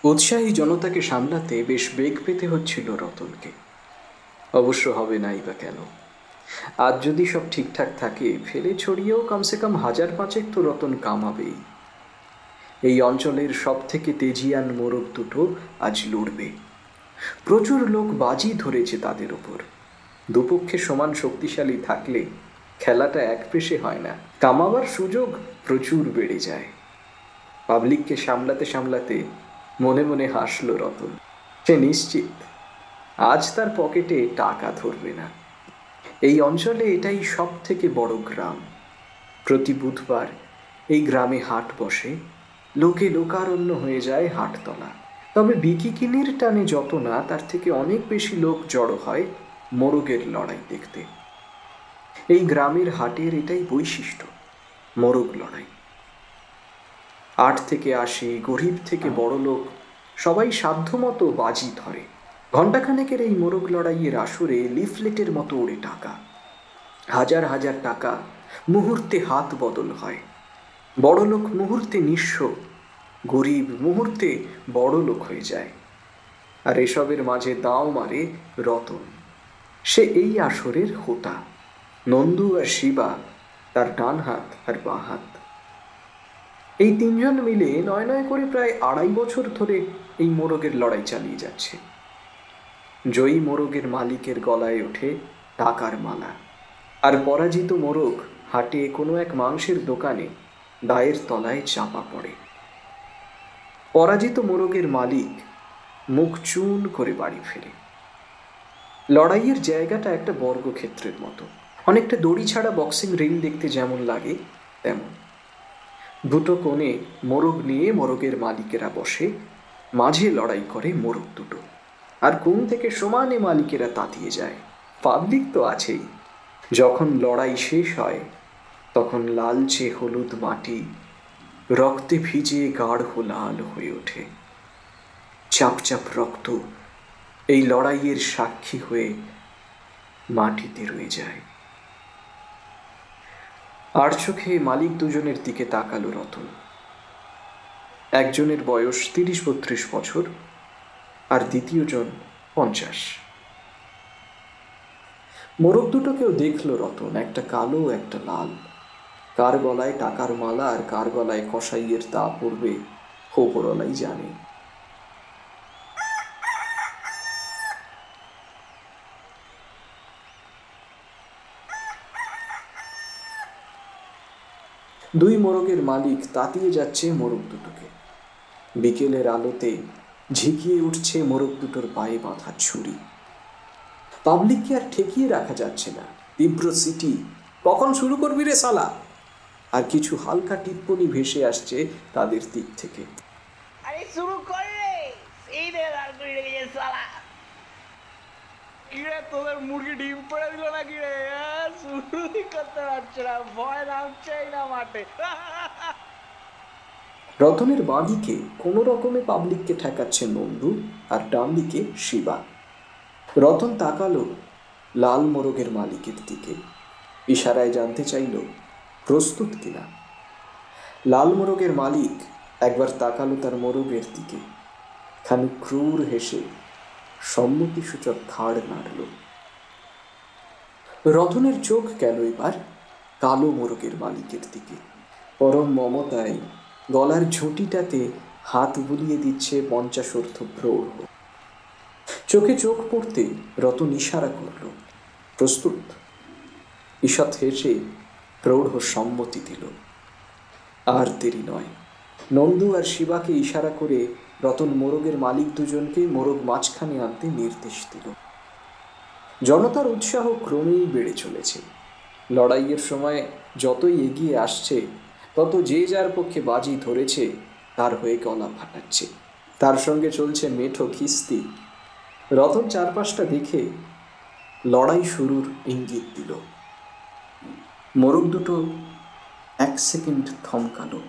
উৎসাহী জনতাকে সামলাতে বেশ বেগ পেতে হচ্ছিল রতনকে। অবশ্য হবে নাই বা কেন? আজ যদি সব ঠিকঠাক থাকে, ফেলে ছড়িয়েও কমসে কম ১,৫০০ তো রতন কামাবেই। এই অঞ্চলের সব থেকে তেজিয়ান মোরগ দুটো আজ লড়বে। প্রচুর লোক বাজি ধরেছে তাদের ওপর। দুপক্ষে সমান শক্তিশালী থাকলে খেলাটা একপেশে হয় না, কামাবার সুযোগ প্রচুর বেড়ে যায়। পাবলিককে সামলাতে সামলাতে মনে মনে হাসল রতন। সে নিশ্চিত আজ তার পকেটে টাকা ধরবে না। এই অঞ্চলে এটাই সব থেকে বড় গ্রাম। প্রতি বুধবার এই গ্রামে হাট বসে। লোকে লোকারণ্য হয়ে যায় হাটতলা। তবে বিকিকিনির টানে যত না, তার থেকে অনেক বেশি লোক জড়ো হয় মোরগের লড়াই দেখতে। এই গ্রামের হাটের এটাই বৈশিষ্ট্য, মোরগ লড়াই। ৮ থেকে ৮০, গরিব থেকে বড় লোক সবাই সাধ্যমতো বাজি ধরে। ঘণ্টাখানেকের এই মোরগ লড়াইয়ের আসরে লিফলেটের মতো ওড়ে টাকা। হাজার হাজার টাকা মুহূর্তে হাত বদল হয়। বড় লোক মুহূর্তে নিঃস্ব, গরিব মুহূর্তে বড় লোক হয়ে যায়। আর এসবের মাঝে দাঁও মারে রতন। সে এই আসরের হোতা। নন্দু আর শিবা তার ডান হাত আর বাঁ হাত। এই তিনজন মিলে নয় নয় করে প্রায় ২.৫ বছর ধরে এই মোরগের লড়াই চালিয়ে যাচ্ছে। জয়ী মোরগের মালিকের গলায় ওঠে টাকার মালা, আর পরাজিত মোরগ হাটে কোনো এক মাংসের দোকানে দায়ের তলায় চাপা পড়ে। পরাজিত মোরগের মালিক মুখ চুন করে বাড়ি ফেরে। লড়াইয়ের জায়গাটা একটা বর্গক্ষেত্রের মতো, অনেকটা দড়ি ছাড়া বক্সিং রিং দেখতে যেমন লাগে তেমন। দুটো কোণে মোরগ নিয়ে মোরগের মালিকেরা বসে, মাঝে লড়াই করে মোরগ দুটো। আর কোণ থেকে সমানে মালিকেরা তাতিয়ে যায়। পাবলিক তো আছেই। যখন লড়াই শেষ হয় তখন লালচে হলুদ মাটি রক্তে ভিজে গাঢ় লাল হয়ে ওঠে। চাপ চাপ রক্ত এই লড়াইয়ের সাক্ষী হয়ে মাটিতে রয়ে যায়। আর চোখে মালিক দুজনের দিকে তাকালো রতন। একজনের বয়স ৩০-৩২ বছর, আর দ্বিতীয়জন ৫০। মোরগ দুটোকেও দেখল রতন, একটা কালো একটা লাল। কার গলায় টাকার মালা আর কার গলায় কসাইয়ের তা পড়বে ওপরওয়ালাই জানে। দুই মোরগের মালিক তাতিয়ে যাচ্ছে মোরগ দুটোকে। বিকেলের আলোতে ঝিকিয়ে উঠছে মোরগ দুটোর পায়ে বাঁধা ছুরি। পাবলিককে আর ঠেকিয়ে রাখা যাচ্ছে না। তীব্র সিটি, কখন শুরু করবি রে সালা? আর কিছু হালকা টিপ্পনি ভেসে আসছে তাদের দিক থেকে। আরে শুরু কর রে, এই রে আর করে রেখেছে শালা। কিরে তোদের মুরগি ডিম পেড়ে দিল নাকি রে? শুরুই করতে পারছে না, ভয় নামছেই না মাঠে। রতনের বাঁ দিকে কোনো রকমে পাবলিককে ঠেকাচ্ছে নন্দু, আর ডান দিকে শিবা। রতন তাকালো লাল মোরগের মালিকের দিকে, ইশারায় জানতে চাইল প্রস্তুত কিনা। লাল মোরগের মালিক একবার তাকালো তার মোরগের দিকে, খানিক ক্রূর হেসে সম্মতিসূচক ঘাড় নাড়ল। রতনের চোখ গেল এবার কালো মোরগের মালিকের দিকে। পরম মমতায় গলার ঝুঁটিটাতে হাত বুলিয়ে দিচ্ছে ৫০ প্রৌঢ়। চোখে চোখ পড়তে রতন ইশারা করল, প্রস্তুত। ঈষৎ হেসে প্রৌঢ় সম্মতি দিল। আর দেরি নয়। নন্দু আর শিবাকে ইশারা করে রতন মোরগের মালিক দুজনকে মোরগ মাঝখানে আনতে নির্দেশ দিল। জনতার উৎসাহ ক্রমেই বেড়ে চলেছে। লড়াইয়ের সময় যতই এগিয়ে আসছে, তত যে যার পক্ষে বাজি ধরেছে তার হয়ে গলা ফাটাচ্ছে। তার সঙ্গে চলছে মেঠো খিস্তি। রতন চারপাশটা দেখে লড়াই শুরুর ইঙ্গিত দিল। মোরগ দুটো ১ সেকেন্ড থমকালো।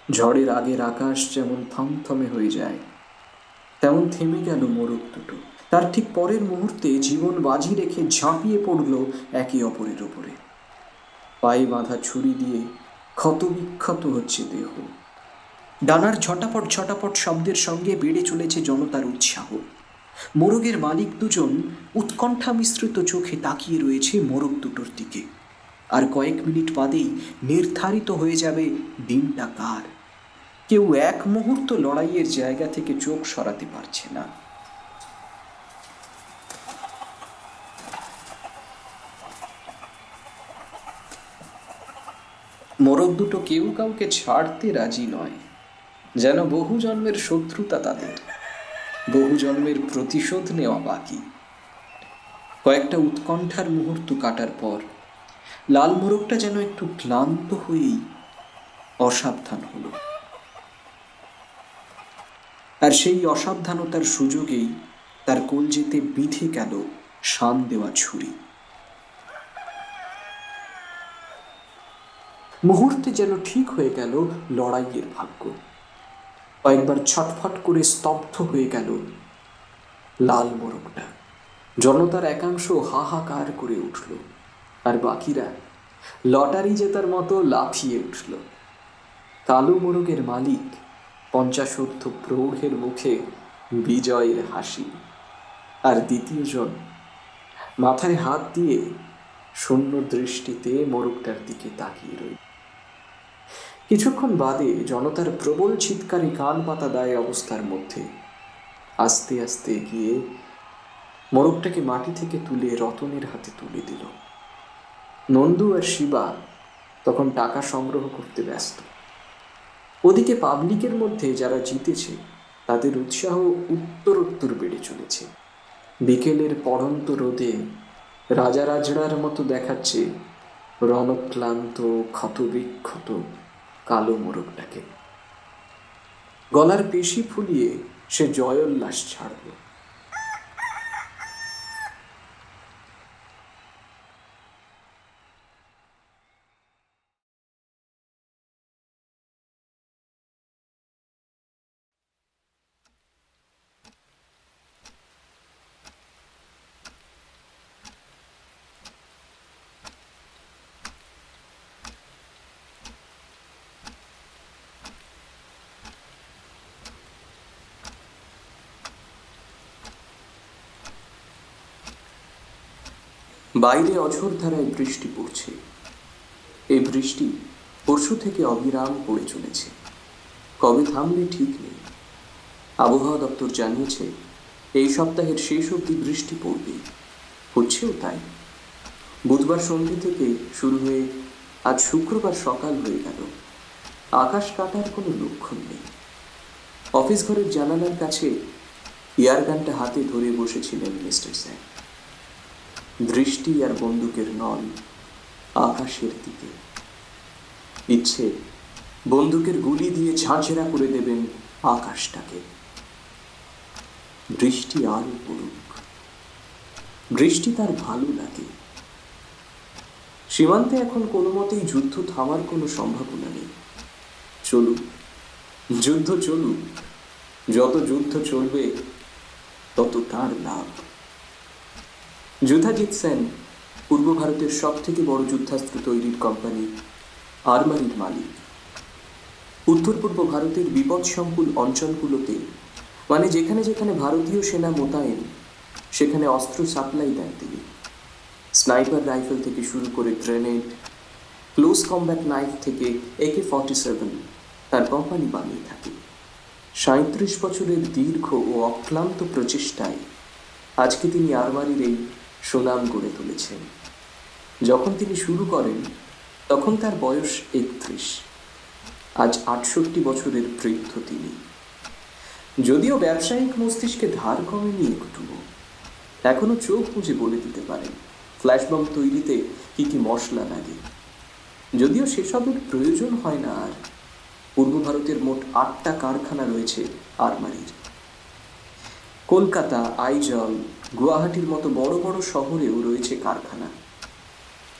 ঝড়ের আগের আকাশ যেমন থমথমে হয়ে যায়, তেমন থেমে গেল মোরগ দুটো। তার ঠিক পরের মুহূর্তে জীবন বাজি রেখে ঝাঁপিয়ে পড়ল একে অপরের ওপরে। পায়ে বাঁধা ছুরি দিয়ে ক্ষতবিক্ষত হচ্ছে দেহ। ডানার ঝটাপট ঝটাপট শব্দের সঙ্গে বেড়ে চলেছে জনতার উৎসাহ। মোরগের মালিক দুজন উৎকণ্ঠা মিশ্রিত চোখে তাকিয়ে রয়েছে মোরগ দুটোর দিকে। আর কয়েক মিনিট বাদেই নির্ধারিত হয়ে যাবে দিনটা কার। কেউ এক মুহূর্ত লড়াইয়ের জায়গা থেকে চোখ সরাতে পারছে না। মোরগ দুটো কেউ কাউকে ছাড়তে রাজি নয়, যেন বহু জন্মের শত্রুতা তাদের, বহু জন্মের প্রতিশোধ নেওয়া বাকি। কয়েকটা উৎকণ্ঠার মুহূর্ত কাটার পর লাল মোরগটা যেন একটু ক্লান্ত হয়েই অসাবধান হলো। আর সেই অসাবধানতার সুযোগেই তার কলজেতে বিঁধে গেল শান দেওয়া ছুরি। মুহূর্তে যেন ঠিক হয়ে গেল লড়াইয়ের ভাগ্য। কয়েকবার ছটফট করে স্তব্ধ হয়ে গেল লাল মোরগটা। জনতার একাংশ হাহাকার করে উঠল, আর বাকিরা লটারি জেতার মতো লাফিয়ে উঠল। কালো মোরগের মালিক পঞ্চাশোর্ধ্ব প্রৌঢ়ের মুখে বিজয়ের হাসি, আর দ্বিতীয়জন মাথায় হাত দিয়ে শূন্য দৃষ্টিতে মোরগটার দিকে তাকিয়ে রইল। কিছুক্ষণ বাদে জনতার প্রবল চিৎকারে কান পাতা দায় অবস্থার মধ্যে আস্তে আস্তে গিয়ে মোরগটাকে মাটি থেকে তুলে রতনের হাতে তুলে দিল। নন্দু আর শিবা তখন টাকা সংগ্রহ করতে ব্যস্ত। ওদিকে পাবলিকের মধ্যে যারা জিতেছে তাদের উৎসাহ উত্তরোত্তর বেড়ে চলেছে। বিকেলের পড়ন্ত রোদে রাজা রাজড়ার মতো দেখাচ্ছে রণক্লান্ত ক্ষতবিক্ষত কালো মোরগটাকে। গলার পেশি ফুলিয়ে সে জয়োল্লাস ছাড়ল। বাইরে অঝোর ধারায় বৃষ্টি পড়ছে। এই বৃষ্টি পরশু থেকে অবিরাম পড়ে চলেছে, কবে থামবে ঠিক নেই। আবহাওয়া দপ্তর জানিয়েছে এই সপ্তাহের শেষ অবধি বৃষ্টি পড়বে, হচ্ছেও তাই। বুধবার সন্ধ্যে থেকে শুরু হয়ে আজ শুক্রবার সকাল হয়ে গেল, আকাশ কাটার কোনো লক্ষণ নেই। অফিস ঘরের জানালার কাছে এয়ারগানটা হাতে ধরে বসেছিলেন মিস্টার স্যার। দৃষ্টি আর বন্দুকের নল আকাশের দিকে। ইচ্ছে বন্দুকের গুলি দিয়ে ঝাঁঝরা করে দেবেন আকাশটাকে। বৃষ্টি আরো পড়ুক, বৃষ্টি তার ভালো লাগে। সীমান্তে এখন কোনো মতেই যুদ্ধ থামার কোনো সম্ভাবনা নেই। চলুক যুদ্ধ, চলুক। যত যুদ্ধ চলবে তত তার লাভ। যুদ্ধাজিৎ সেন পূর্ব ভারতের সব থেকে বড় যুদ্ধাস্ত্র তৈরির কোম্পানি আর্মারির মালিক। উত্তর পূর্ব ভারতের বিপদসংকুল অঞ্চলগুলোতে, মানে যেখানে যেখানে ভারতীয় সেনা মোতায়েন, সেখানে অস্ত্র সাপ্লাই দেন তিনি। স্নাইপার রাইফেল থেকে শুরু করে গ্রেনেড, ক্লোজ কম্ব্যাট নাইফ থেকে AK-47 তার কোম্পানি বানিয়ে থাকে। 37 বছরের দীর্ঘ ও অক্লান্ত প্রচেষ্টায় আজকে তিনি আর্মারির এই সুনাম গড়ে তুলেছেন। যখন তিনি শুরু করেন তখন তার বয়স 31। আজ 68 বছরের বৃদ্ধ তিনি। যদিও ব্যবসায়িক মস্তিষ্কে ধার কমেনি একটুও, এখনো চোখ বুজে বলে দিতে পারেন ফ্ল্যাশবম তৈরিতে কি কি মশলা লাগে। যদিও সেসবের প্রয়োজন হয় না আর। পূর্ব ভারতের মোট 8টা কারখানা রয়েছে আর্মারির। কলকাতা, আইজল, গুয়াহাটির মতো বড় বড় শহরেও রয়েছে কারখানা।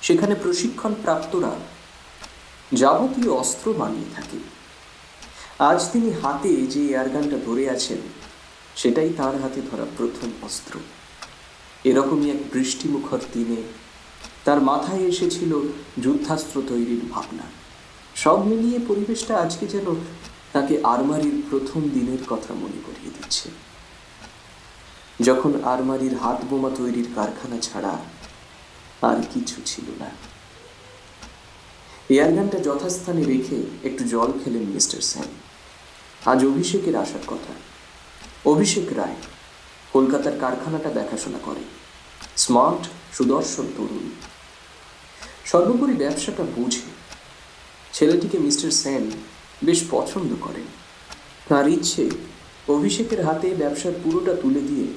সেখানে প্রশিক্ষণ প্রাপ্তরা যাবতীয় অস্ত্র বানিয়ে থাকে। আজ তিনি হাতে যে এয়ারগানটা ধরে আছেন সেটাই তার হাতে ধরা প্রথম অস্ত্র। এরকমই এক বৃষ্টিমুখর দিনে তার মাথায় এসেছিল যুদ্ধাস্ত্র তৈরির ভাবনা। সব মিলিয়ে পরিবেশটা আজকে যেন তাকে আরমারির প্রথম দিনের কথা মনে করিয়ে দিচ্ছে, যখন আরমারির হাত বোমা তৈরির কারখানা ছাড়া আর কিছু ছিল না। এয়ারগানটা যথাস্থানে রেখে একটু জল খেলেন মিস্টার সেন। আজ অভিষেকের আসার কথা। অভিষেক রায় কলকাতার কারখানাটা দেখাশোনা করে। স্মার্ট, সুদর্শন তরুণ, সর্বোপরি ব্যবসাটা বুঝে। ছেলেটিকে মিস্টার সেন বেশ পছন্দ করেন। তার ইচ্ছে অভিষেকের হাতে ব্যবসার পুরোটা তুলে দিয়ে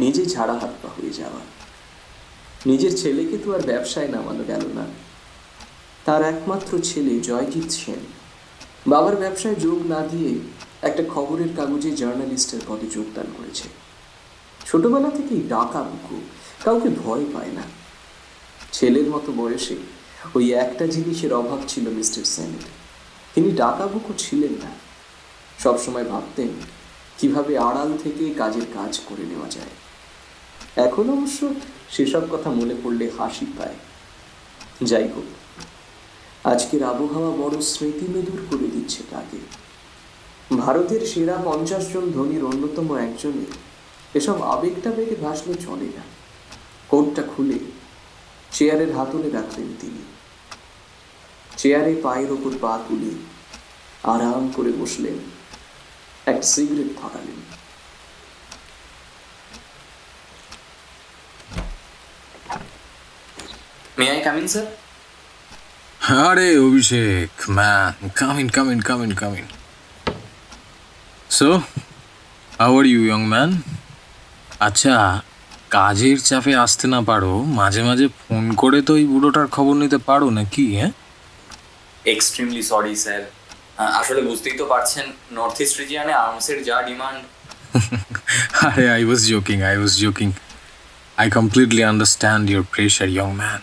নিজে ঝাড়া হাত পা হয়ে যাওয়া। নিজের ছেলেকে তো আর ব্যবসায় নামানো গেল না। তার একমাত্র ছেলে জয়জিৎ সেন বাবার ব্যবসায় যোগ না দিয়ে একটা খবরের কাগজে জার্নালিস্টের পদে যোগদান করেছে। ছোটবেলা থেকেই ডাকা বুকু, কাউকে ভয় পায় না। ছেলের মতো বয়সে ওই একটা জিনিসের অভাব ছিল মিস্টার সেনের। তিনি ডাকাবুকু ছিলেন না। সবসময় ভাবতেন কিভাবে আড়াল থেকে কাজের কাজ করে নেওয়া যায়। এখন অবশ্য সেসব কথা মনে পড়লে হাসি পায়। যাই হোক, আজকের আবহাওয়া বড় স্মৃতিমেদুর করে দিচ্ছে তাকে। ভারতের সেরা 50 জন ধনীর অন্যতম একজনে এসব আবেগটা বেগে ভাসলে চলে না। কোটটা খুলে চেয়ারের হাতলে রাখলেন তিনি। চেয়ারে পায়ের ওপর পা তুলে আরাম করে বসলেন, এক cigarette ধরালেন। May I come in, sir? Hare Abhishek, man, come in. So, how are you, young man? আচ্ছা, কাজের চাপে আসতে না পারো, মাঝে মাঝে ফোন করে তো এই বুড়োটার খবর নিতে পারো নাকি? হ্যাঁ, এক্সট্রিমলি সরি স্যার। আসলে বুঝতেই তো পারছেন, নর্থ ইস্ট রিজিয়নে আর্মসের যা ডিমান্ড। আরে I was joking. I completely understand your pressure, young man.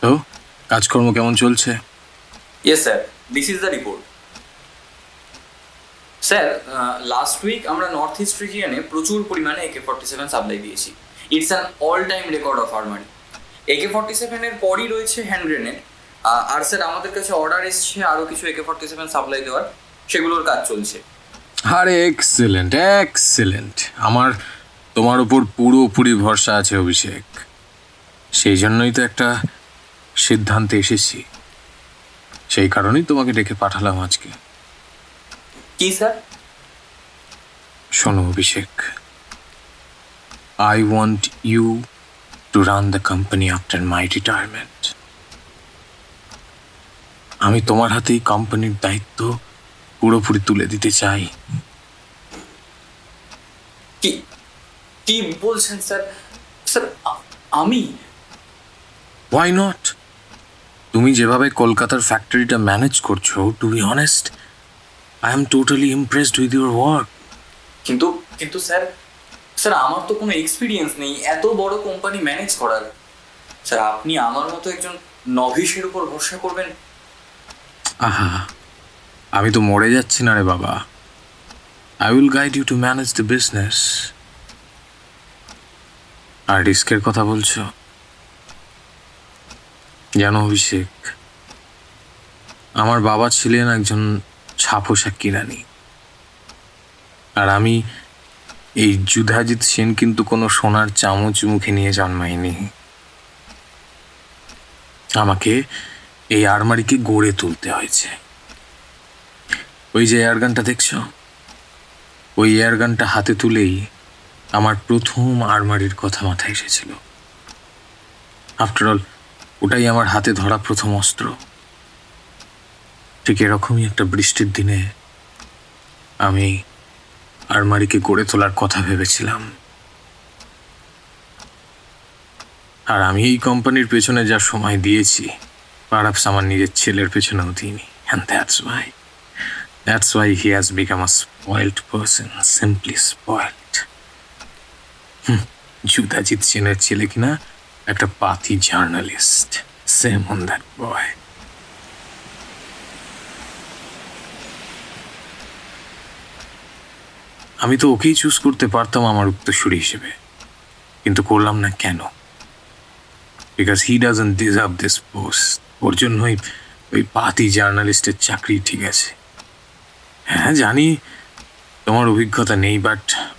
তো কাজকর্ম কেমন চলছে? Yes sir, this is the report. Sir, last week north নর্থ ইস্ট রিজিয়নে প্রচুর পরিমাণে AK-47 সাপ্লাই দিয়েছি। It's an all time record of armoury. AK-47 এর পরই রয়েছে হ্যান্ড গ্রেনেড। আর স্যার আমাদের কাছে অর্ডার এসছে আরও কিছু AK-47 সাপ্লাই দেওয়ার, সেগুলোর কাজ চলছে। আরে এক্সেলেন্ট। আমার তোমার উপর পুরোপুরি ভরসা আছে অভিষেক। সেই জন্যই তো একটা সিদ্ধান্তে এসেছি। সেই কারণেই তোমাকে ডেকে পাঠালাম আজকে। কি স্যার? শোনো অভিষেক, I want you to run the company after my retirement. আমি তোমার হাতেই কোম্পানির দায়িত্ব পুরোপুরি তুলে দিতে চাই। কি কি বলছেন স্যার? স্যার আমি? Why not? তুমি যেভাবে কলকাতার ফ্যাক্টরিটা ম্যানেজ করছো, to be honest, I am totally impressed with your work. কিন্তু কিন্তু স্যার স্যার আমার তো কোনো এক্সপিরিয়েন্স নেই এত বড় কোম্পানি ম্যানেজ করার। স্যার আপনি আমার মতো একজন নভিসের উপর ভরসা করবেন? আহা, আমি তো মরে যাচ্ছি না রে বাবা। I will guide you to manage the business. আর রিস্কের কথা বলছো? জানো অভিষেক, আমার বাবা ছিলেন একজন ছাপোষা কিরানি, আর আমি এই যুধাজিৎ সেন কিন্তু কোনো সোনার চামচ মুখে নিয়ে জন্মাইনি। আমাকে এই আলমারিকে গড়ে তুলতে হয়েছে। ওই যে এয়ারগানটা দেখছো, ওই এয়ারগানটা হাতে তুলেই আমার প্রথম আলমারির কথা মাথায় এসেছিল। আফটার অল, ওটাই আমার হাতে ধরা প্রথম অস্ত্র। ঠিক এরকমই একটা বৃষ্টির দিনে আমি আলমারিকে গড়ে তোলার কথা ভেবেছিলাম। আর আমি এই কোম্পানির পেছনে যা সময় দিয়েছি, পারহাপস আমার নিজের ছেলের পেছনেও দিইনি। And that's why he has become a spoiled person, simply spoiled. Yudhajit সেনের ছেলে কিনা একটা পাতি journalist. Shame on that boy. আমি তো ওকেই চুজ করতে পারতাম আমার উত্তরসূরি হিসেবে, কিন্তু করলাম না কেন? Because he doesn't deserve this post. ওর জন্যই ওই পাতি জার্নালিস্টের চাকরি ঠিক আছে। হ্যাঁ জানি তোমার অভিজ্ঞতা নেই,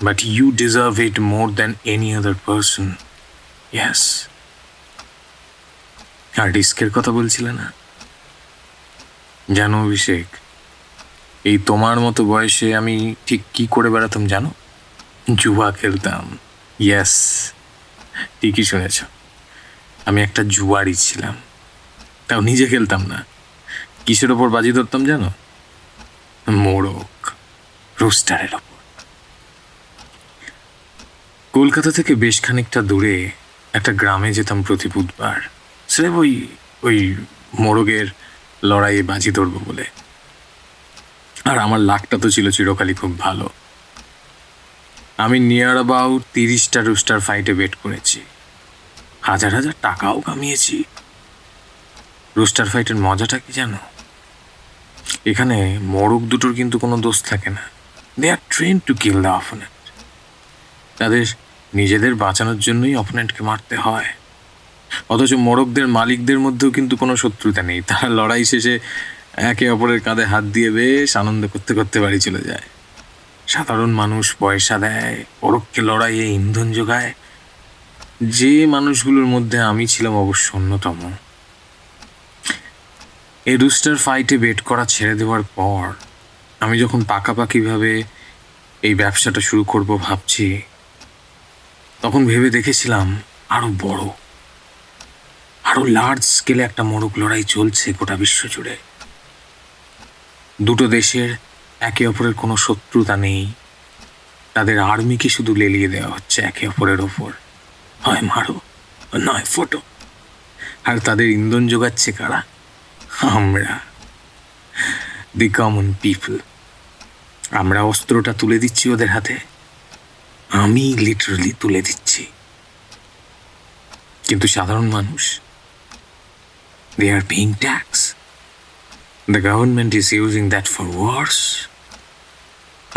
but you deserve it more than any other person. Yes. আর রিস্কের কথা বলছিলে না? জানো অভিষেক, এই তোমার মতো বয়সে আমি ঠিক কি করে বেড়াতাম জানো? জুয়া খেলতাম। ইয়েস, ঠিকই শুনেছ, আমি একটা জুয়ারি ছিলাম। তাও নিজে খেলতাম না। কিসের ওপর বাজি ধরতাম জানো? মোরগ, রোস্টারের ওপর। কলকাতা থেকে বেশ খানিকটা দূরে একটা গ্রামে যেতাম প্রতি বুধবার, সে ওই ওই মোরগের লড়াইয়ে বাজি ধরবো বলে। আর আমার লাকটা তো ছিল চিরকালই খুব ভালো। আমি নিয়ার অ্যাবাউট 30টা রোস্টার ফাইটে বেট করেছি, হাজার হাজার টাকাও কামিয়েছি। রোস্টার ফাইটের মজাটা কি জানো? এখানে মোরগ দুটোর কিন্তু কোনো দোষ থাকে না। They are train to kill the opponent. তাদের নিজেদের বাঁচানোর জন্যই অপোনেন্টকে মারতে হয়। অথচ মোরগদের মালিকদের মধ্যেও কিন্তু কোনো শত্রুতা নেই। তারা লড়াই শেষে একে অপরের কাঁধে হাত দিয়ে বেশ আনন্দ করতে করতে বাড়ি চলে যায়। সাধারণ মানুষ পয়সা দেয়, পরোক্ষে লড়াইয়ে ইন্ধন যোগায়। যে মানুষগুলোর মধ্যে আমি ছিলাম অবশ্য অন্যতম। এই রুস্টার ফাইটে বেট করা ছেড়ে দেওয়ার পর আমি যখন পাকাপাকিভাবে এই ব্যবসাটা শুরু করব ভাবছি, তখন ভেবে দেখেছিলাম আরো বড়, আরো লার্জ স্কেলে একটা মোরগ লড়াই চলছে গোটা বিশ্ব জুড়ে। দুটো দেশের একে অপরের কোনো শত্রুতা নেই। তাদের আর্মিকে শুধু লেলিয়ে দেওয়া হচ্ছে একে অপরের ওপর, হয় মারো নয় ফটো। আর তাদের ইন্ধন যোগাচ্ছে কারা? আমরা, দি কমন পিপল। আমরা অস্ত্রটা তুলে দিচ্ছি ওদের হাতে। আমি লিটারালি তুলে দিচ্ছি। কিন্তু সাধারণ মানুষ, they are paying tax. The government is using that for wars.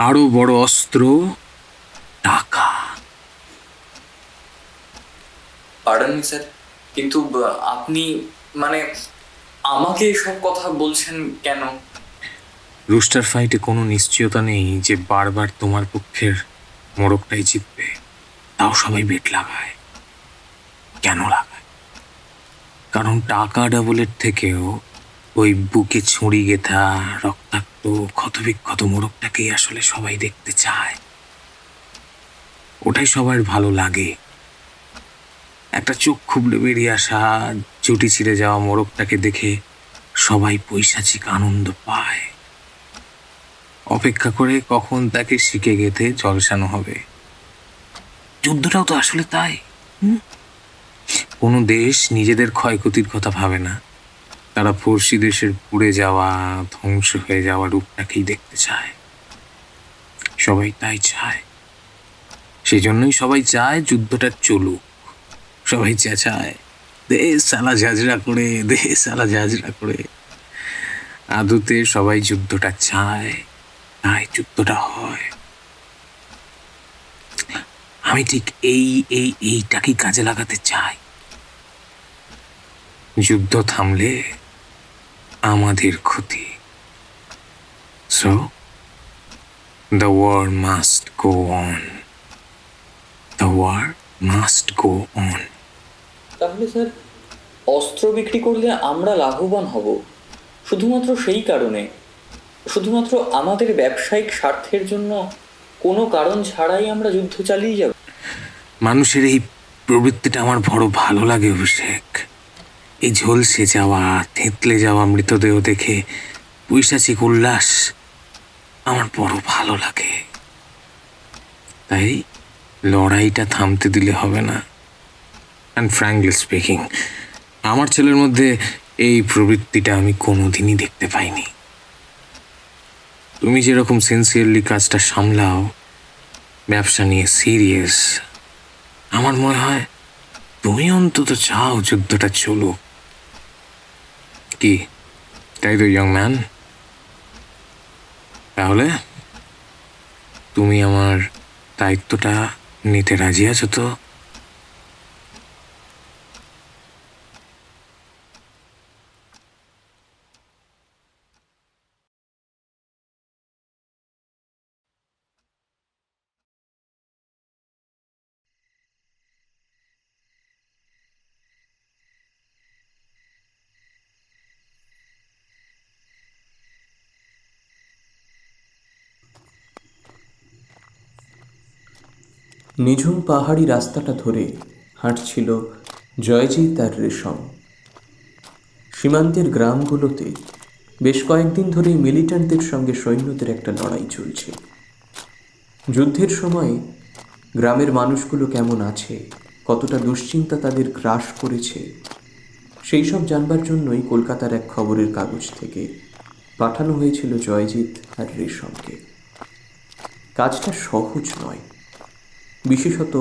আরো বড় অস্ত্র, টাকা। পার্ডন মি স্যার, কিন্তু আপনি মানে আমাকে এসব কথা বলছেন কেন? রুস্টার ফাইটে কোনো নিশ্চয়তা নেই যে বারবার তোমার পক্ষের মোরগটাই জিতবে। তাও সবাই বেট লাগায়। কেন লাগায়? কারণ টাকা ডাবলের থেকেও ওই বুকে ছুরি গেথা রক্তাক্ত ক্ষতবিক্ষত মোরগটাকেই আসলে সবাই দেখতে চায়। ওটাই সবার ভালো লাগে। একটা চোখ খুবলে বেরিয়ে আসা চুটি ছিঁড়ে যাওয়া মোরগটাকে দেখে সবাই পৈশাচিক আনন্দ পায়। অপেক্ষা করে কখন তাকে শিকে গেঁথে ঝলসানো হবে। যুদ্ধটাও তো আসলে তাই। কোনো দেশ নিজেদের ক্ষয়ক্ষতির কথা ভাবে না। তারা পড়শি দেশের পুড়ে যাওয়া, ধ্বংস হয়ে যাওয়া রূপটাকেই দেখতে চায়। সবাই তাই চায়। সেই জন্যই সবাই চায় যুদ্ধটা চলুক। সবাই চেঁচায়, দে সালা ঝাঁঝরা করে, দে সালা ঝাঁঝরা করে। আদতে সবাই যুদ্ধটা চায়, তাই যুদ্ধটা হয়। আমি ঠিক এইটাকেই কাজে লাগাতে চাই। যুদ্ধ থামলে আমাদের ক্ষতি। So the war must go on. The war must go on. তাহলে স্যার, অস্ত্র বিক্রি করলে আমরা লাভবান হব শুধুমাত্র সেই কারণে, শুধুমাত্র আমাদের ব্যবসায়িক স্বার্থের জন্য কোনো কারণ ছাড়াই আমরা যুদ্ধ চালিয়ে যাব? মানুষের এই প্রবৃত্তিটা আমার বড় ভালো লাগে অভিষেক। এই ঝলসে যাওয়া, থেঁতলে যাওয়া মৃতদেহ দেখে পৈশাচিক উল্লাস আমার বড় ভালো লাগে। তাই লড়াইটা থামতে দিলে হবে না। অ্যান্ড ফ্র্যাঙ্কলি স্পিকিং, আমার ছেলের মধ্যে এই প্রবৃত্তিটা আমি কোনোদিনই দেখতে পাইনি। তুমি যেরকম সিনসিয়ারলি কাজটা সামলাও, ব্যবসা নিয়ে সিরিয়াস, আমার মনে হয় তুমি অন্তত চাও যুদ্ধটা চলুক। কি তাই তো ইয়ং ম্যান? তাহলে তুমি আমার দায়িত্বটা নিতে রাজি আছো তো? নিঝুম পাহাড়ি রাস্তাটা ধরে হাঁটছিল জয়জিৎ আর রেশম। সীমান্তের গ্রামগুলোতে বেশ কয়েকদিন ধরেই মিলিট্যান্টদের সঙ্গে সৈন্যদের একটা লড়াই চলছে। যুদ্ধের সময় গ্রামের মানুষগুলো কেমন আছে, কতটা দুশ্চিন্তা তাদের গ্রাস করেছে, সেই সব জানবার জন্যই কলকাতার এক খবরের কাগজ থেকে পাঠানো হয়েছিল জয়জিৎ আর রেশমকে। কাজটা সহজ নয়, বিশেষত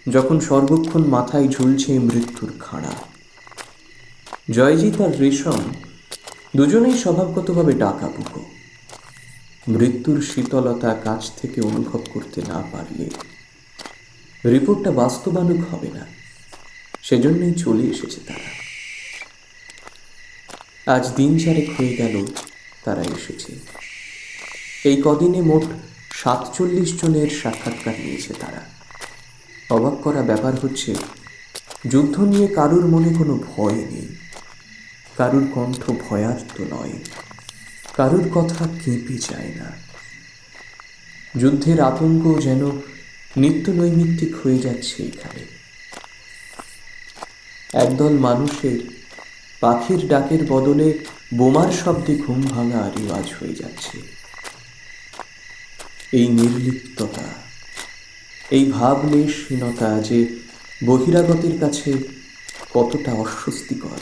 যখন সর্বক্ষণ মাথায় ঝুলছে মৃত্যুর খাড়া। জয়জিৎ আর রেশম দুজনেই স্বভাবগতভাবে ডাকাবুকো। মৃত্যুর শীতলতা কাছ থেকে অনুভব করতে না পারলে রিপোর্টটা বাস্তবানুক হবে না, সেজন্যই চলে এসেছে তারা। আজ দিন চারেক হয়ে গেল তারা এসেছে। এই কদিনে মোট 47 জনের সাক্ষাৎকার নিয়েছে তারা। অবাক করা ব্যাপার হচ্ছে, যুদ্ধ নিয়ে কারুর মনে কোনো ভয় নেই, কারুর কণ্ঠ ভয়ার্ত নয়, কারুর কথা কেঁপে যায় না। যুদ্ধের আতঙ্ক যেন নিত্য নৈমিত্তিক হয়ে যাচ্ছে এখানে। একদল মানুষের পাখির ডাকের বদলে বোমার শব্দে ঘুম ভাঙা রেওয়াজ হয়ে যাচ্ছে। এই নির্লিপ্ততা, এই ভাবলেশহীনতা যে বহিরাগতের কাছে কতটা অস্বস্তিকর,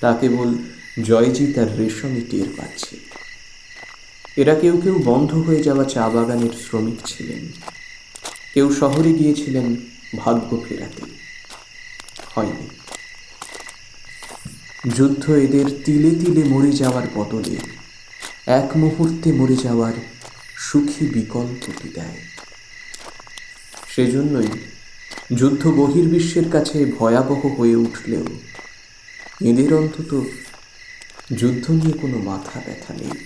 তা কেবল জয়জিৎ আর রেশমই টের পাচ্ছে। এরা কেউ কেউ বন্ধ হয়ে যাওয়া চা বাগানের শ্রমিক ছিলেন, কেউ শহরে গিয়েছিলেন ভাগ্য ফেরাতে, হয়নি। যুদ্ধ এদের তিলে তিলে মরে যাওয়ার বদলে এক মুহূর্তে মরে যাওয়ার সুখী বিকল্পটি দেয়। সেজন্যই যুদ্ধ বহির্বিশ্বের কাছে ভয়াবহ হয়ে উঠলেও এদের অন্তত যুদ্ধ নিয়ে কোনো মাথা ব্যথা নেই।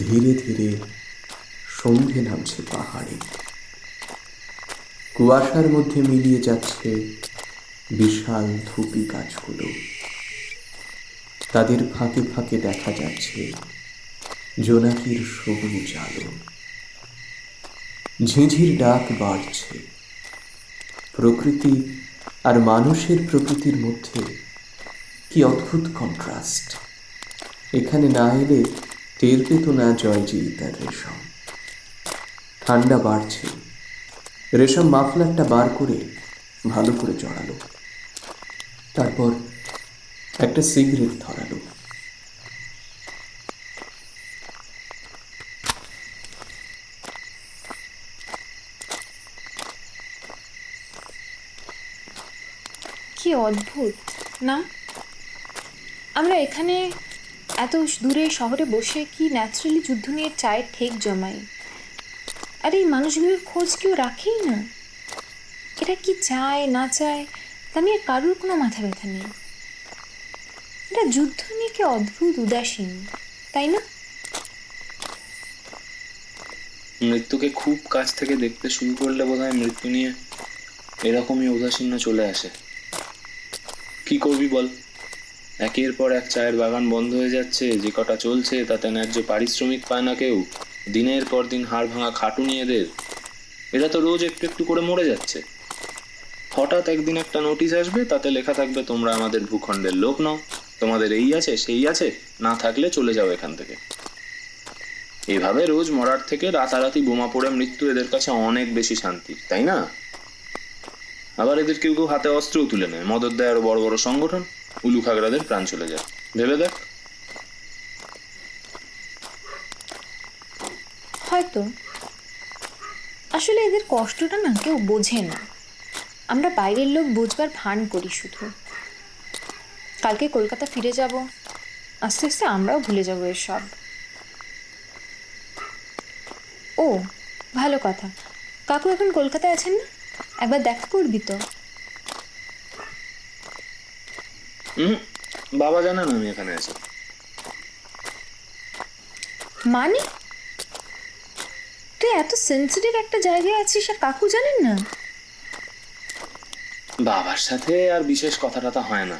ধীরে ধীরে সন্ধে নামছে পাহাড়ে, কুয়াশার মধ্যে মিলিয়ে যাচ্ছে বিশাল ধুপি গাছগুলো। তাদের ফাঁকে ফাঁকে দেখা যাচ্ছে জোনাকির সবুজ আলো। ঝিঁঝির ডাক বাড়ছে। প্রকৃতি আর মানুষের প্রকৃতির মধ্যে কি অদ্ভুত কন্ট্রাস্ট! এখানে না এলে টের পেত না জয়জিৎ আর রেশম। ঠান্ডা বাড়ছে। রেশম মাফলারটা বার করে ভালো করে জড়ালো, তারপর একটা সিগারেট ধরালো। কি অদ্ভুত না, আমরা এখানে এত দূরে শহরে বসে কি ন্যাচারালি যুদ্ধ নিয়ে চায়ের ঠেক জমাই, আর এই মানুষগুলোর খোঁজ কেউ রাখেই না। এরা কি চায় না চায় তা নিয়ে কারুর কোনো মাথা ব্যথা নেই। এটা যুদ্ধ নিয়ে কি অদ্ভুত উদাসীন, তাই না? মৃত্যুকে খুব কাছ থেকে দেখতে শুরু করলে বোধহয় মৃত্যু নিয়ে এরকমই উদাসীন্য চলে আসে। কি করবি বল, একের পর এক চায়ের বাগান বন্ধ হয়ে যাচ্ছে, যে কটা চলছে তাতে ন্যায্য পারিশ্রমিক পায় না কেউ। দিনের পর দিন হাড় ভাঙা খাটুনি এদের। এরা তো রোজ একটু একটু করে মরে যাচ্ছে। হঠাৎ একদিন একটা নোটিশ আসবে, তাতে লেখা থাকবে তোমরা আমাদের ভূখণ্ডের লোক নও, তোমাদের এই আছে সেই আছে, না থাকলে চলে যাও এখান থেকে। এভাবে রোজ মরার থেকে রাতারাতি বোমা পড়ে মৃত্যু এদের কাছে অনেক বেশি শান্তি, তাই না? আবার এদের কেউ কেউ হাতে অস্ত্রও তুলে নেয়, মদত দেয় আরো বড় বড় সংগঠন, উলু খাগড়াদের প্রাণ চলে যায়। ভেবে দেখ। হয়তো আসলে এদের কষ্টটা না কেউ বোঝে না। আমরা বাইরের লোক বুঝবার ভান করি শুধু। কালকে কলকাতা ফিরে যাব, আস্তে আস্তে আমরাও ভুলে যাবো এসব। ও ভালো কথা, কাকু এখন কলকাতায় আছেন না? একবার দেখা করবি তো? বাবা জানে না আমি এখানে আছি। মানে তুই এত সেন্সিটিভ একটা জায়গায় আছিস আর কাকু জানেন না? বাবার সাথে আর বিশেষ কথা টথা হয় না।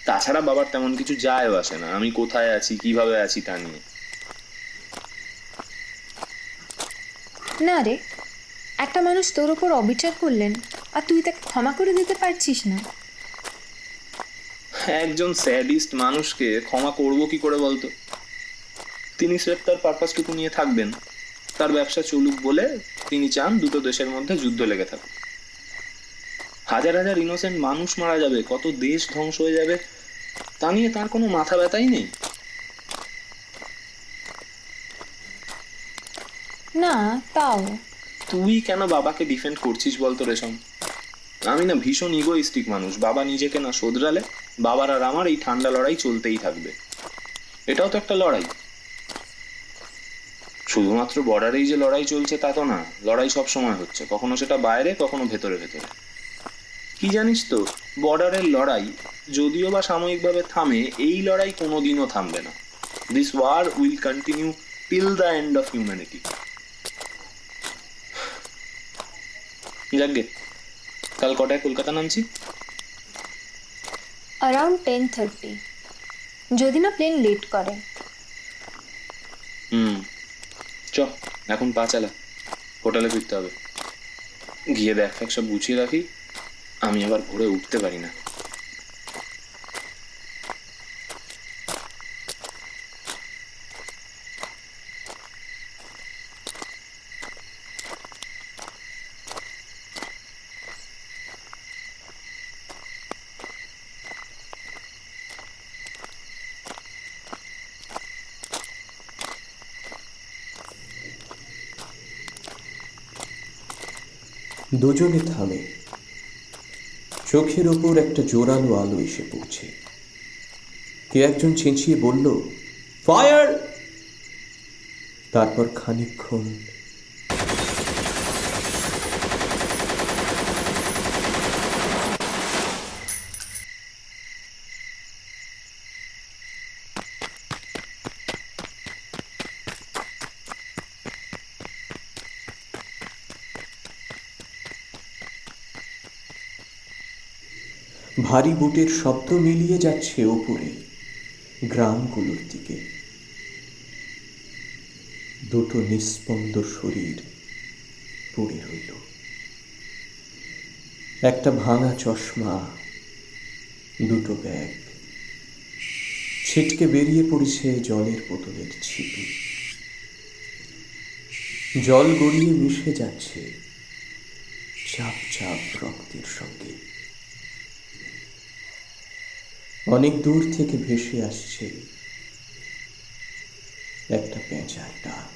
তাছাড়া বাবার তেমন কিছু যায়ও আসে না আমি কোথায় আছি কিভাবে আছি তা নিয়ে। না রে, একটা মানুষ তোর ওপর অবিচার করলেন আর তুই তাকে ক্ষমা করে দিতে পারছিস না। একজন স্যাডিস্ট মানুষকে ক্ষমা করব কি করে বলতো? তিনি স্রেফ তার পারপাসটুকু নিয়ে থাকবেন, তার ব্যবসা চলুক বলে তিনি চান দুটো দেশের মধ্যে যুদ্ধ লেগে থাকুক। হাজার হাজার ইনোসেন্ট মানুষ মারা যাবে, কত দেশ ধ্বংস হয়ে যাবে, তা নিয়ে তার কোনো মাথা ব্যথাই নেই। না তাও তুই কেন বাবাকে ডিফেন্ড করছিস বলতো রেশম? আমি না ভীষণ ইগোইস্টিক মানুষ। বাবা নিজেকে না শোধরালে বাবার আর আমার এই ঠান্ডা লড়াই চলতেই থাকবে। এটাও তো একটা লড়াই। শুধুমাত্র বর্ডারেই যে লড়াই চলছে তা তো না, লড়াই সব সময় হচ্ছে, কখনো সেটা বাইরে, কখনো ভেতরে ভেতরে। কি জানিস তো, বর্ডারের লড়াই যদিও বা সাময়িকভাবে থামে, এই লড়াই কোনোদিনও থামবে না। This war will continue till the end of humanity. যাকগে, কাল কটায় কলকাতা নামছি? অ্যারাউন্ড 10:30, যদি না প্লেন লেট করে। চ, এখন পা চালা, হোটেলে ফিরতে হবে। গিয়ে ব্যাগ ফ্যাগ সব গুছিয়ে রাখি, আমি আবার ভোরে উঠতে পারি না। দুজনে থামে। চোখের ওপর একটা জোরালো আলো এসে পড়ছে। কে একজন চেঁচিয়ে বলল, ফায়ার! তারপর খানিকক্ষণ ভারী বুটের শব্দ মিলিয়ে যাচ্ছে ওপরে গ্রামগুলোর দিকে। দুটো নিস্পন্দ শরীর পড়ে রইল। একটা ভাঙা চশমা, দুটো ব্যাগ, ছিটকে বেরিয়ে পড়েছে জলের বোতলের ছিপি। জল গড়িয়ে মিশে যাচ্ছে চাপ চাপ রক্তের সঙ্গে। অনেক দূর থেকে ভেসে আসছে একটা পেঁচার ডাক।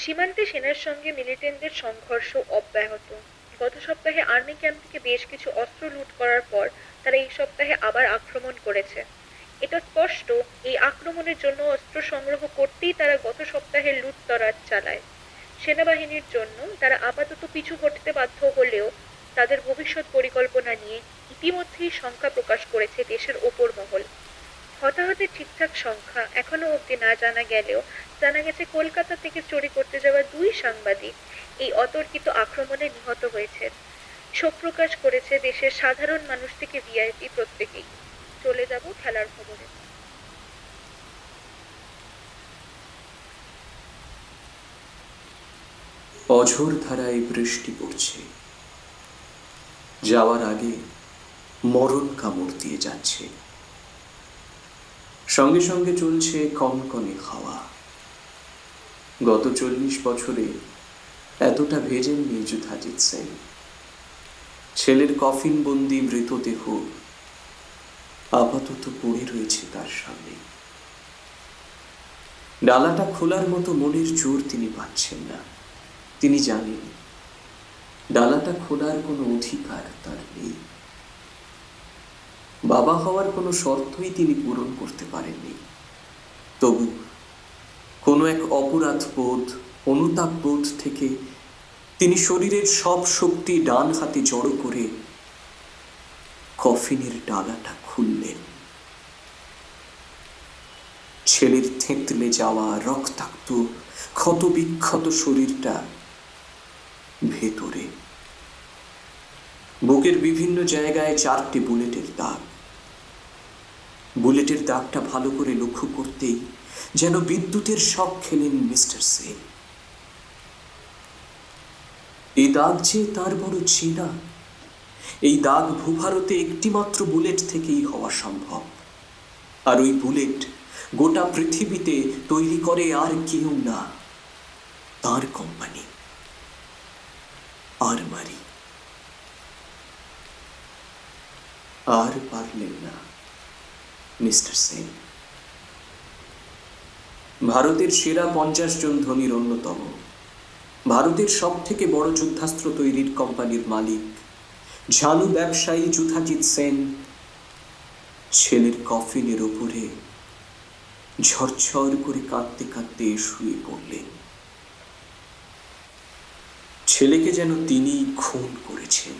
সীমান্তে সেনার সঙ্গে মিলিটেন্টদের সংঘর্ষ অব্যাহত। গত সপ্তাহে আর্মি ক্যাম্প থেকে বেশ কিছু অস্ত্র লুট করার পর তারা এই সপ্তাহে আবার আক্রমণ করেছে। এটা স্পষ্ট, এই আক্রমণের জন্য অস্ত্র সংগ্রহ করতেই তারা গত সপ্তাহের লুটতরাজ চালায়। সেনাবাহিনীর জন্য তারা আপাতত পিছু হটতে বাধ্য হলেও তাদের ভবিষ্যৎ পরিকল্পনা নিয়ে ইতিমধ্যেই শঙ্কা প্রকাশ করেছে দেশের ওপর মহল। হতাহতের ঠিকঠাক সংখ্যা এখনো অবধি না জানা গেলেও জানা গেছে কলকাতা থেকে চুরি করতে যাওয়া 2 সাংবাদিক এই অতর্কিত আক্রমণে নিহত হয়েছে। শোক প্রকাশ করেছে দেশের সাধারণ মানুষ থেকে ভিআইপি প্রত্যেকেই। চলে যাব খেলার খবরে। অঝোর ধারায় বৃষ্টি পড়ছে। যাওয়ার আগে মরণ কামড় দিয়ে যাচ্ছে। সঙ্গে সঙ্গে চলছে কনকনে হাওয়া। গত 40 বছরে এতটা ভেজেননি যুধাজিৎ সিং। ছেলের কফিন বন্দি মৃতদেহ আপাতত পড়ে রয়েছে তার সামনে। ডালাটা খোলার মতো মনের জোর তিনি পাচ্ছেন না। তিনি জানেন ডালাটা খোলার কোনো অধিকার তার নেই। বাবা হওয়ার কোনো শর্তই তিনি পূরণ করতে পারেননি। তবু কোনো এক অপরাধ বোধ, অনুতাপ বোধ থেকে তিনি শরীরের সব শক্তি ডান হাতে জড়ো করে কফিনের ডালাটা খুললেন। ছেলের থেঁতলে যাওয়া রক্তাক্ত ক্ষতবিক্ষত শরীরটা ভেতরে, বুকের বিভিন্ন জায়গায় 4টে বুলেটের দাগ। বুলেটের দাগটা ভালো করে লক্ষ্য করতেই যেন বিদ্যুতের শক খেলেন মিস্টার সেন। এই দাগ যে তার বড় চেনা। এই দাগ ভূভারতে একটিমাত্র বুলেট থেকেই হওয়া সম্ভব, আর ওই বুলেট গোটা পৃথিবীতে তৈরি করে আর কেউ না, তার কোম্পানি আরমারি। আর পারলেন না মিস্টার সেন। ভারতের সেরা 50 জন ধনীর অন্যতম, ভারতের সব থেকে বড় যুদ্ধাস্ত্র তৈরির কোম্পানির মালিক ঝানু ব্যবসায়ী যুধাজিৎ সেন ছেলের কফিনের উপরে ঝরঝর করে কাঁদতে কাঁদতে শুয়ে পড়লেন। ছেলেকে যেন তিনি খুন করেছেন।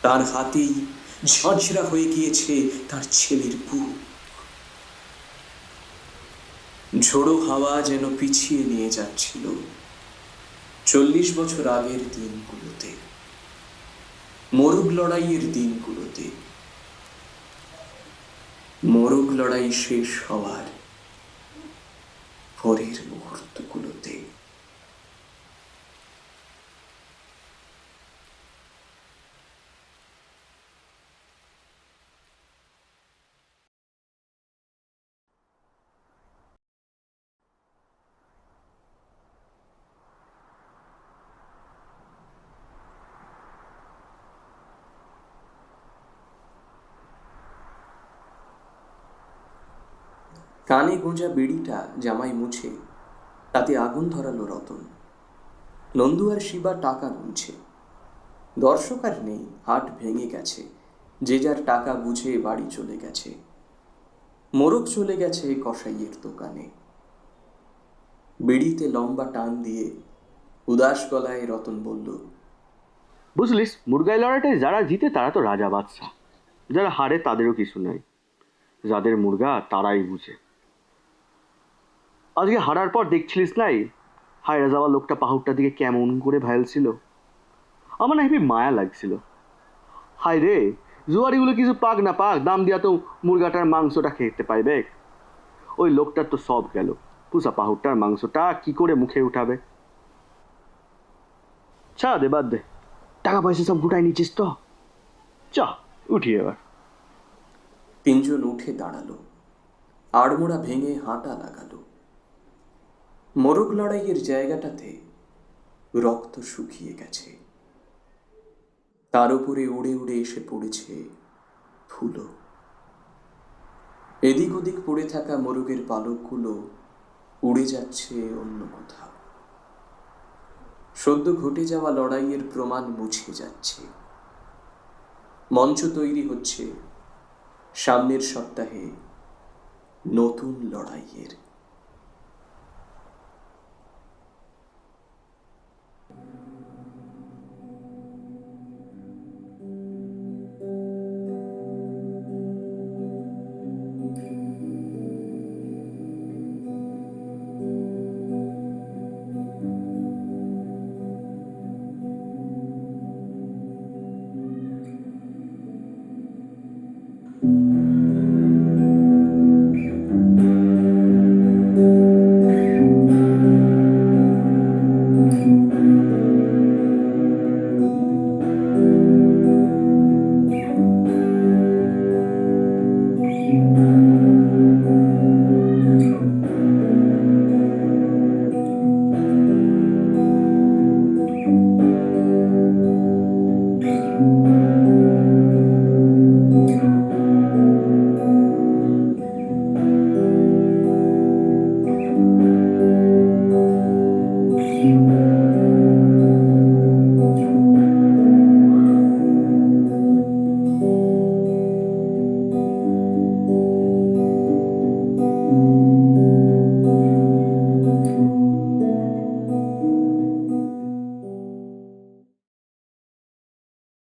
তার হাতেই ঝাঁঝরা হয়ে গিয়েছে তার ছেলের বুক। ঝোড়ো হাওয়া যেন পিছিয়ে নিয়ে যাচ্ছিল 40 বছর আগের দিনগুলোতে, মোরগ লড়াইয়ের দিনগুলোতে। মোরগ লড়াই শেষ হওয়ার পরের মুহূর্তগুলোতে। কানে গোঁজা বেড়িটা জামাই মুছে তাতে আগুন ধরালো রতন। নন্দু আর শিবা টাকা গুনছে। দর্শক আর নেই, হাট ভেঙে গেছে, যে যার টাকা বুঝে বাড়ি চলে গেছে। মোরগ চলে গেছে কসাইয়ের দোকানে। বেড়িতে লম্বা টান দিয়ে উদাস গলায় রতন বলল, বুঝলিস, মুরগাই লড়াইটায় যারা জিতে তারা তো রাজা বাদশা, যারা হারে তাদেরও কিছু নাই। যাদের মুরগা তারাই বুঝে। আজকে হারার পর দেখছিলিস নাই হায়রা যাওয়া লোকটা পাহুড়টার দিকে কেমন করে ভাইলছিল? আমার না হেবি মায়া লাগছিল। হায় রে, জুয়ারিগুলো কিছু পাক না পাক, দাম দিয়া তো মুরগাটার মাংসটা খেতে পাইবে। ওই লোকটার তো সব গেল, পুষা পাহুড়টার মাংসটা কি করে মুখে উঠাবে? ছা দে, বাদ দে, টাকা পয়সা সব গুটাই নিচ্ছিস তো, চ উঠি এবার। তিনজন উঠে দাঁড়ালো, আড়মোড়া ভেঙে হাঁটা লাগালো। মোরগ লড়াইয়ের জায়গাটাতে রক্ত শুকিয়ে গেছে, তার উপরে উড়ে উড়ে এসে পড়েছে ধুলো। এদিক ওদিক পড়ে থাকা মোরগের পালকগুলো উড়ে যাচ্ছে অন্য কোথাও। সদ্য ঘটে যাওয়া লড়াইয়ের প্রমাণ মুছে যাচ্ছে। মঞ্চ তৈরি হচ্ছে সামনের সপ্তাহে নতুন লড়াইয়ের।